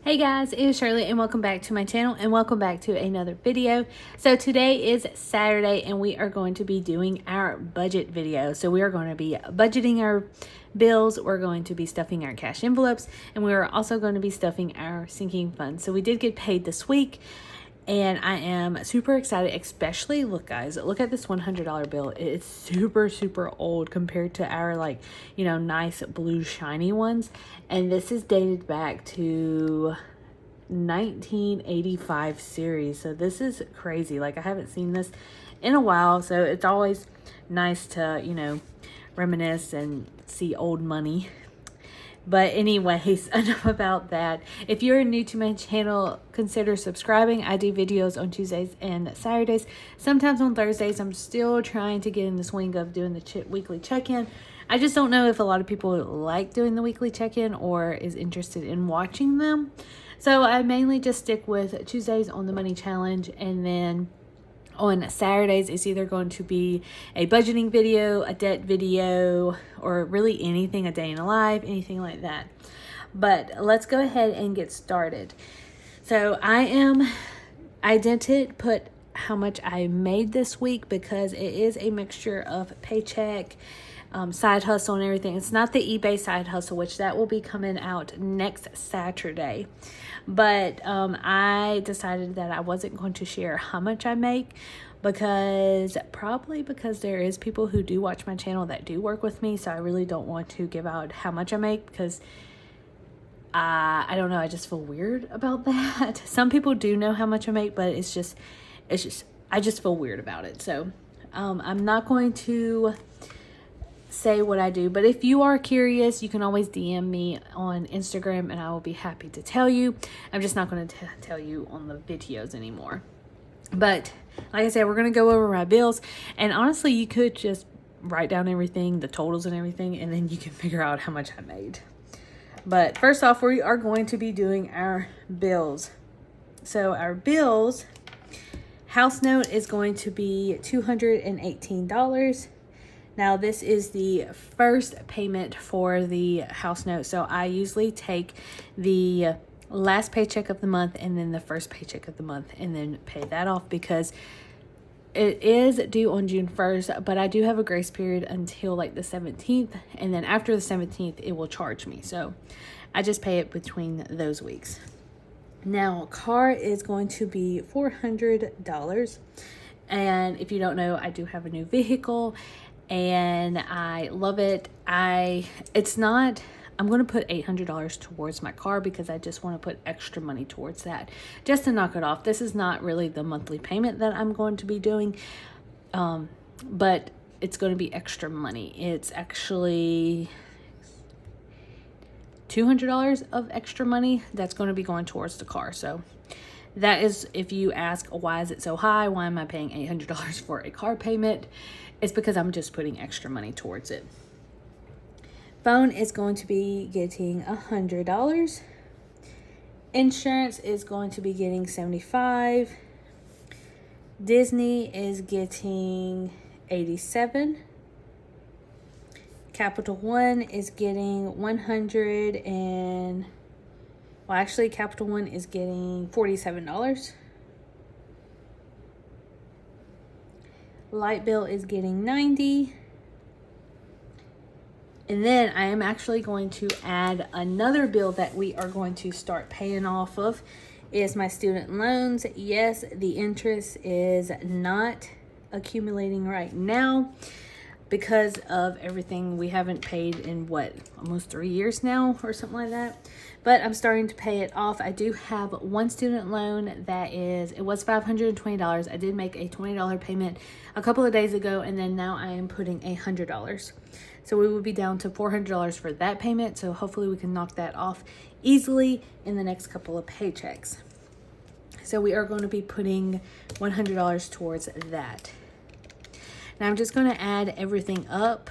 Hey guys, it's Shirley and welcome back to my channel and welcome back to another video. So today is Saturday and we are going to be doing our budget video. So we are going to be budgeting our bills, we're going to be stuffing our cash envelopes, and we are also going to be stuffing our sinking funds. So we did get paid this week and I am super excited, especially, look guys, look at this $100 bill. It's super old compared to our nice blue shiny ones. And this is dated back to 1985 series. So this is crazy. Like, I haven't seen this in a while. So it's always nice to, reminisce and see old money. But anyways, enough about that. If you're new to my channel, consider subscribing. I do videos on Tuesdays and Saturdays. Sometimes on Thursdays. I'm still trying to get in the swing of doing the weekly check-in. I just don't know if a lot of people like doing the weekly check-in or is interested in watching them. So I mainly just stick with Tuesdays on the money challenge, and then on Saturdays, it's either going to be a budgeting video, a debt video, or really anything, a day in a life, anything like that. But let's go ahead and get started. So I didn't put how much I made this week because it is a mixture of paycheck, side hustle and everything. It's not the eBay side hustle, which that will be coming out next Saturday. But I decided that I wasn't going to share how much I make because there is people who do watch my channel that do work with me. So I really don't want to give out how much I make because I don't know. I just feel weird about that. Some people do know how much I make, but I just feel weird about it. So I'm not going to say what I do, but if you are curious, you can always DM me on Instagram and I will be happy to tell you. I'm just not going to tell you on the videos anymore. But like I said, we're going to go over my bills, and honestly, you could just write down everything, the totals and everything, and then you can figure out how much I made. But first off, we are going to be doing our bills. So our bills, house note is going to be $218. Now, this is the first payment for the house note. So I usually take the last paycheck of the month and then the first paycheck of the month and then pay that off because it is due on June 1st, but I do have a grace period until like the 17th. And then after the 17th, it will charge me. So I just pay it between those weeks. Now, car is going to be $400. And if you don't know, I do have a new vehicle and I love it. I'm going to put $800 towards my car because I just want to put extra money towards that just to knock it off. This is not really the monthly payment that I'm going to be doing, but it's going to be extra money. It's actually $200 of extra money that's going to be going towards the car. So that is, if you ask, why is it so high? Why am I paying $800 for a car payment? It's because I'm just putting extra money towards it. Phone is going to be getting $100. Insurance is going to be getting $75. Disney is getting $87. Capital One is getting Capital One is getting $47. Light bill is getting $90. And then I am actually going to add another bill that we are going to start paying off of is my student loans. Yes, the interest is not accumulating right now because of everything we haven't paid in almost 3 years now or something like that. But I'm starting to pay it off. I do have one student loan it was $520. I did make a $20 payment a couple of days ago, and then now I am putting $100. So we will be down to $400 for that payment. So hopefully we can knock that off easily in the next couple of paychecks. So we are going to be putting $100 towards that. Now I'm just going to add everything up.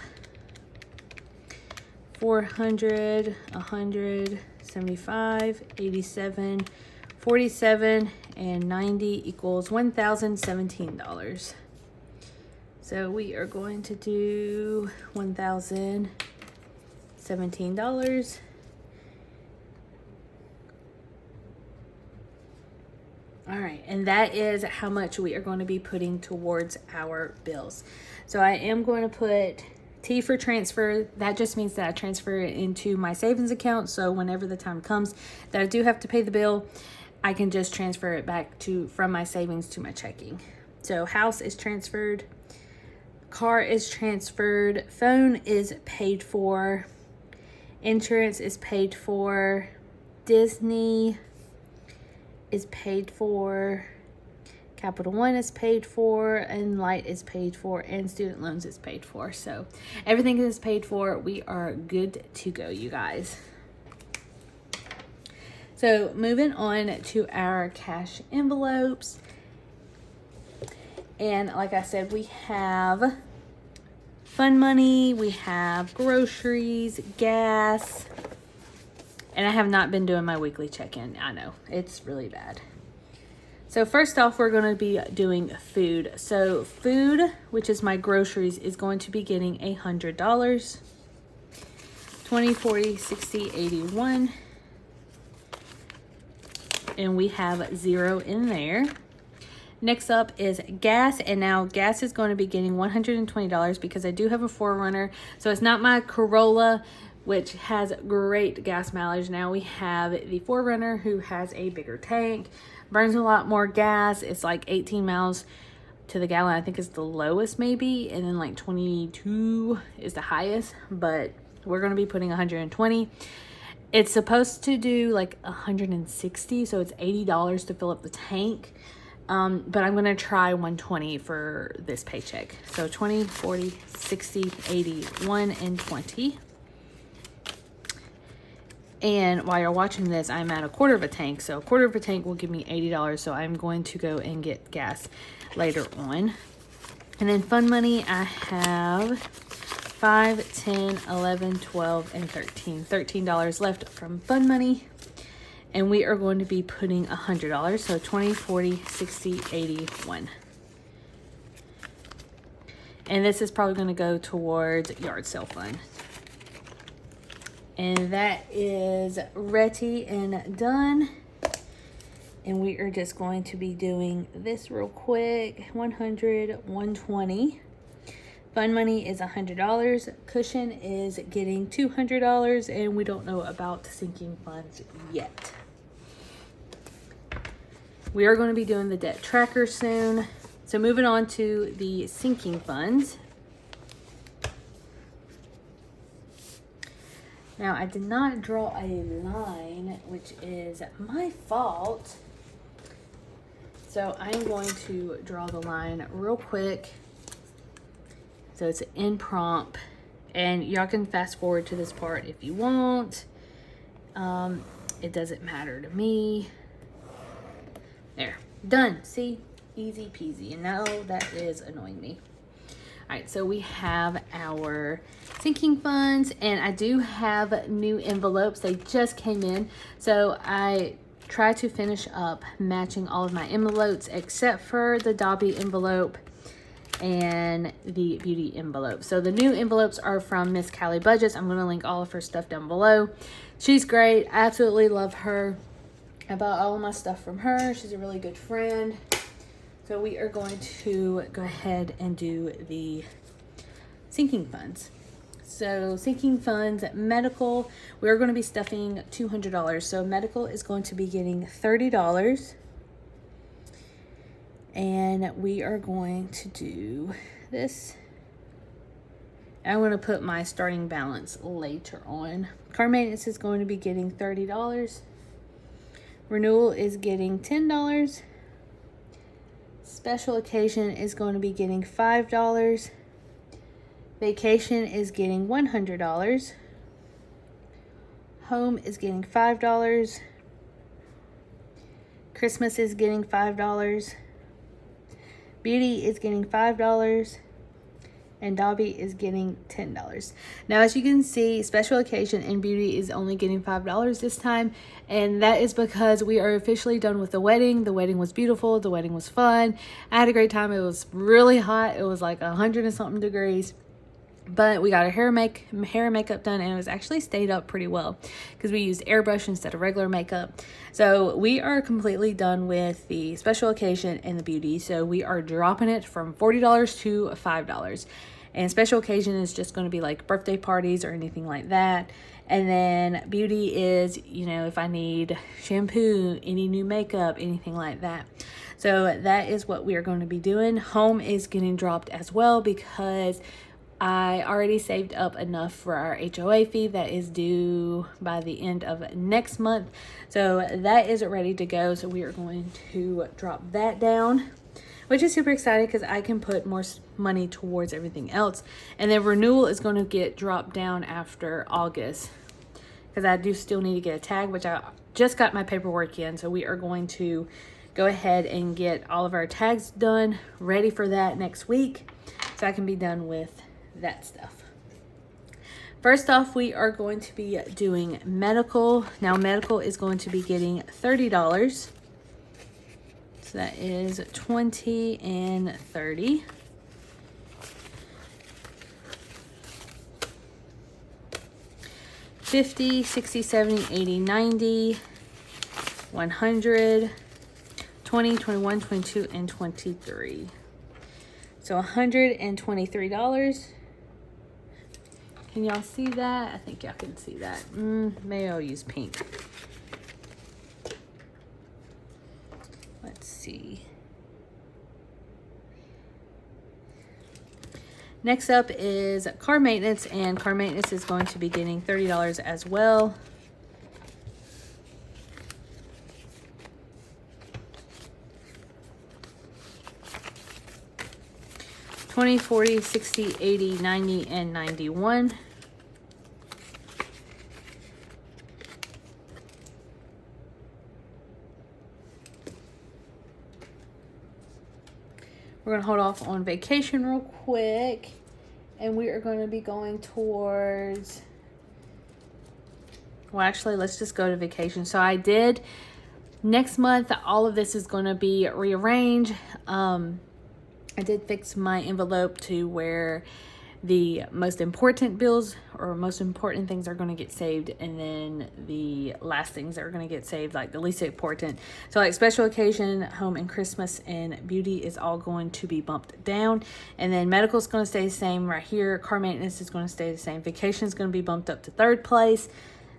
400, 100, 75, 87, 47, and 90 equals $1,017. So we are going to do $1,017. All right, and that is how much we are going to be putting towards our bills. So I am going to put T for transfer. That just means that I transfer it into my savings account. So whenever the time comes that I do have to pay the bill, I can just transfer it back from my savings to my checking. So house is transferred, car is transferred, phone is paid for, insurance is paid for, Disney is paid for, Capital One is paid for, and light is paid for, and student loans is paid for. So everything is paid for. We are good to go, you guys. So moving on to our cash envelopes. And like I said, we have fun money, we have groceries, gas, and I have not been doing my weekly check-in. I know, it's really bad. So first off, we're going to be doing food. So food, which is my groceries, is going to be getting $100. 20, 40, 60, 81. And we have 0 in there. Next up is gas, and now gas is going to be getting $120 because I do have a 4Runner. So it's not my Corolla, which has great gas mileage. Now we have the 4Runner, who has a bigger tank, burns a lot more gas. It's like 18 miles to the gallon, I think is the lowest maybe, and then like 22 is the highest, but we're going to be putting 120. It's supposed to do like 160, so it's $80 to fill up the tank. But I'm going to try 120 for this paycheck. So 20, 40, 60, 80, 1, and 20. And while you're watching this, I'm at a quarter of a tank. So a quarter of a tank will give me $80. So I'm going to go and get gas later on. And then fun money, I have 5, 10, 11, 12, and 13. $13 left from fun money. And we are going to be putting $100. So 20, 40, 60, 81. And this is probably going to go towards yard sale fund. And that is ready and done. And we are just going to be doing this real quick. 100, 120. Fun money is $100. Cushion is getting $200. And we don't know about sinking funds yet. We are going to be doing the debt tracker soon. So moving on to the sinking funds. Now, I did not draw a line, which is my fault. So I'm going to draw the line real quick. So it's an impromptu. And y'all can fast forward to this part if you want. It doesn't matter to me. There, done. See, easy peasy. And now that is annoying me. All right, so we have our sinking funds, and I do have new envelopes. They just came in. So I try to finish up matching all of my envelopes except for the Dobby envelope and the beauty envelope. So the new envelopes are from Miss Callie Budgets. I'm going to link all of her stuff down below. She's great. I absolutely love her. I bought all of my stuff from her. She's a really good friend. So we are going to go ahead and do the sinking funds. So sinking funds, medical, we're going to be stuffing $200. So medical is going to be getting $30. And we are going to do this. I'm going to put my starting balance later on. Car maintenance is going to be getting $30. Renewal is getting $10. Special occasion is going to be getting $5. Vacation is getting $100. Home is getting $5. Christmas is getting $5. Beauty is getting $5. And Dobby is getting $10. Now, as you can see, special occasion and beauty is only getting $5 this time. And that is because we are officially done with the wedding. The wedding was beautiful. The wedding was fun. I had a great time. It was really hot. It was like 100 and something degrees. But we got our hair and makeup done, and it was actually stayed up pretty well because we used airbrush instead of regular makeup. So we are completely done with the special occasion and the beauty. So we are dropping it from $40 to $5. And special occasion is just going to be like birthday parties or anything like that. And then beauty is, you know, if I need shampoo, any new makeup, anything like that. So that is what we are going to be doing. Home is getting dropped as well because I already saved up enough for our HOA fee that is due by the end of next month. So that is ready to go. So we are going to drop that down, which is super exciting because I can put more money towards everything else. And then renewal is going to get dropped down after August because I do still need to get a tag, which I just got my paperwork in. So we are going to go ahead and get all of our tags done, ready for that next week so I can be done with that stuff. First off, we are going to be doing medical. Now medical is going to be getting $30. So that is 20 and 30. $50, $60, $70, $80, $90, $100, $20, $21, $22, and $23. So $123. Can y'all see that? I think y'all can see that. Maybe I'll use pink. Let's see. Next up is car maintenance, and car maintenance is going to be getting $30 as well. $20, $40, $60, $80, $90, and $91. We're going to hold off on vacation real quick, and we are going to be going towards, well, actually, let's just go to vacation. So I did, next month, all of this is going to be rearranged. I did fix my envelope to where the most important bills or most important things are going to get saved, and then the last things are going to get saved, like the least important. So like special occasion, home and Christmas, and beauty is all going to be bumped down. And then medical is going to stay the same right here. Car maintenance is going to stay the same. Vacation is going to be bumped up to third place.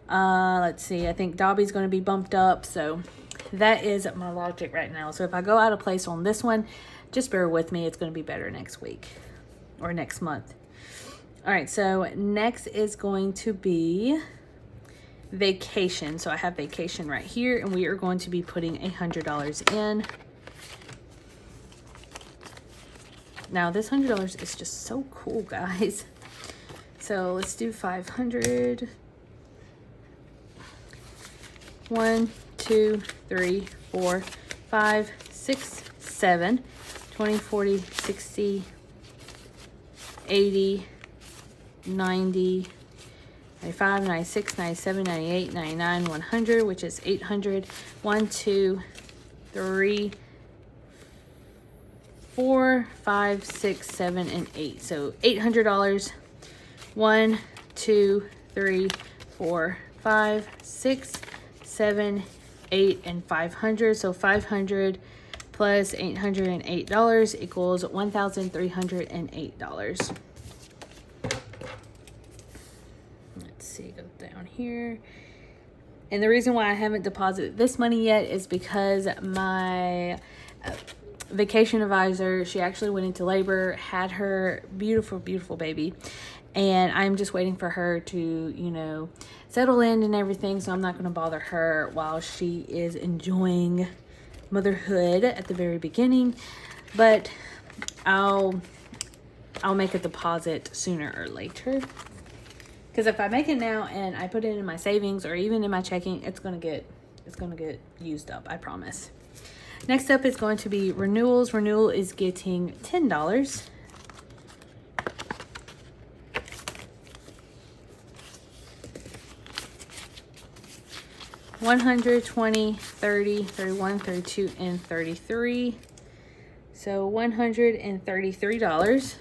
Let's see, I think Dobby's going to be bumped up. So that is my logic right now. So if I go out of place on this one, just bear with me. It's going to be better next week or next month. All right, so next is going to be vacation. So I have vacation right here, and we are going to be putting $100 in. Now this $100 is just so cool, guys. So let's do 500. 1, 2, 3, 4, 5, 6, 7, 20, 40, 60, 80, 90, 95, 96, 97, 98, 99, 100, which is 800. 1, 2, 3, 4, 5, 6, 7, and 8. So $800. 1, 2, 3, 4, 5, 6, 7, 8, and 500. So 500 plus $808 equals $1,308. Let's see, go down here. And the reason why I haven't deposited this money yet is because my vacation advisor, she actually went into labor, had her beautiful, beautiful baby. And I'm just waiting for her to, you know, settle in and everything. So I'm not going to bother her while she is enjoying motherhood at the very beginning. But I'll make a deposit sooner or later. Because if I make it now and I put it in my savings or even in my checking, it's gonna get used up, I promise. Next up is going to be renewals. Renewal is getting $10. $100, $20, $30, $31, $32, and $33. So $133.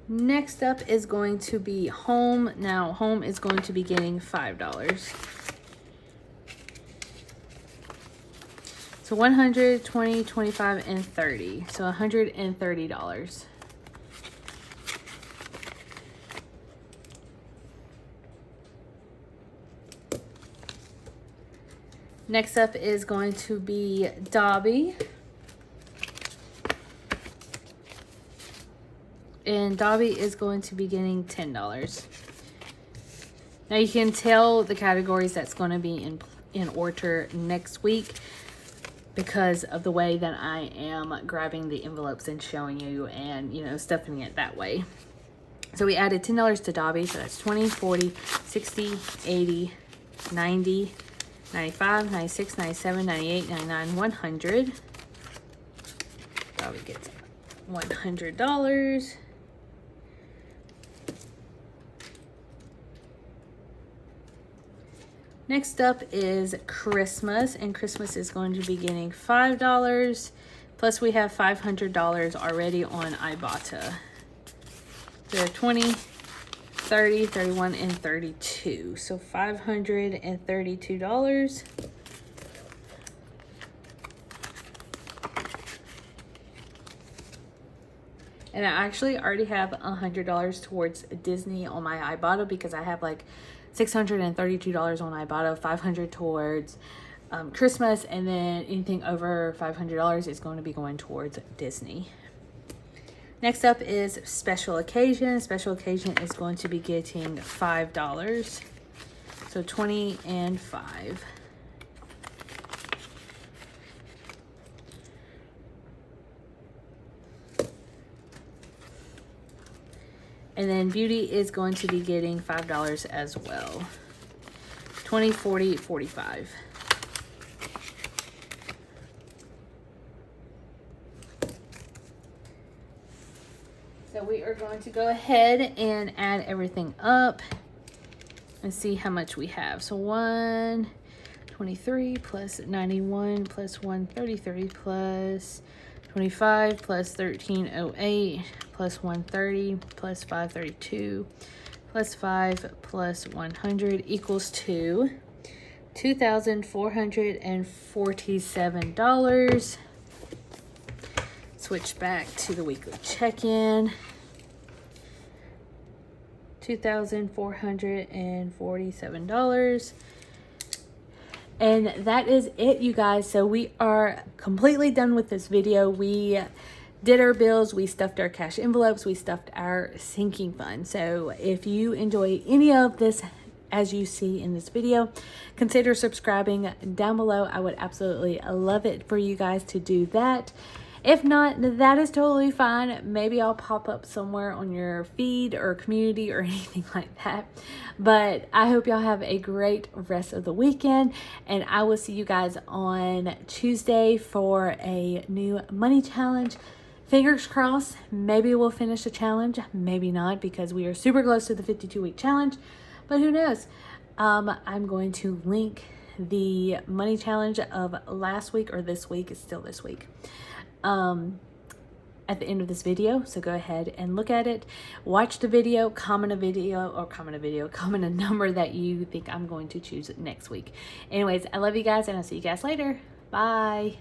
Next up is going to be home. Now, home is going to be getting $5. So 100, 20, 25, and 30. So $130. Next up is going to be Dobby. And Dobby is going to be getting $10. Now you can tell the categories that's going to be in order next week because of the way that I am grabbing the envelopes and showing you and, you know, stuffing it that way. So we added $10 to Dobby, so that's 20, 40, 60, 80, 90, 95, 96, 97, 98, 99, 100. Dobby gets $100. Next up is Christmas, and Christmas is going to be getting $5. Plus we have $500 already on Ibotta. There are 20, 30, 31, and 32. So $532. And I actually already have $100 towards Disney on my Ibotta because I have like $632 on Ibotta, $500 towards Christmas, and then anything over $500 is going to be going towards Disney. Next up is special occasion. Special occasion is going to be getting $5. So 20 and 5. And then beauty is going to be getting $5 as well. 20, 40, 45. So we are going to go ahead and add everything up and see how much we have. So 123 plus 91 plus 133 plus 25 plus 1308 plus 130 plus 532 plus 5 plus 100 equals $2,447. Switch back to the weekly check-in. $2,447. And that is it, you guys. So we are completely done with this video. We did our bills, we stuffed our cash envelopes, we stuffed our sinking fund. So if you enjoy any of this as you see in this video, consider subscribing down below. I would absolutely love it for you guys to do that. If not, that is totally fine. Maybe I'll pop up somewhere on your feed or community or anything like that. But I hope y'all have a great rest of the weekend. And I will see you guys on Tuesday for a new money challenge. Fingers crossed, maybe we'll finish the challenge. Maybe not, because we are super close to the 52-week challenge. But who knows? I'm going to link the money challenge of last week or this week. It's still this week. At the end of this video, so go ahead and look at it, watch the video, comment a number that you think I'm going to choose next week. Anyways, I love you guys, and I'll see you guys later. Bye.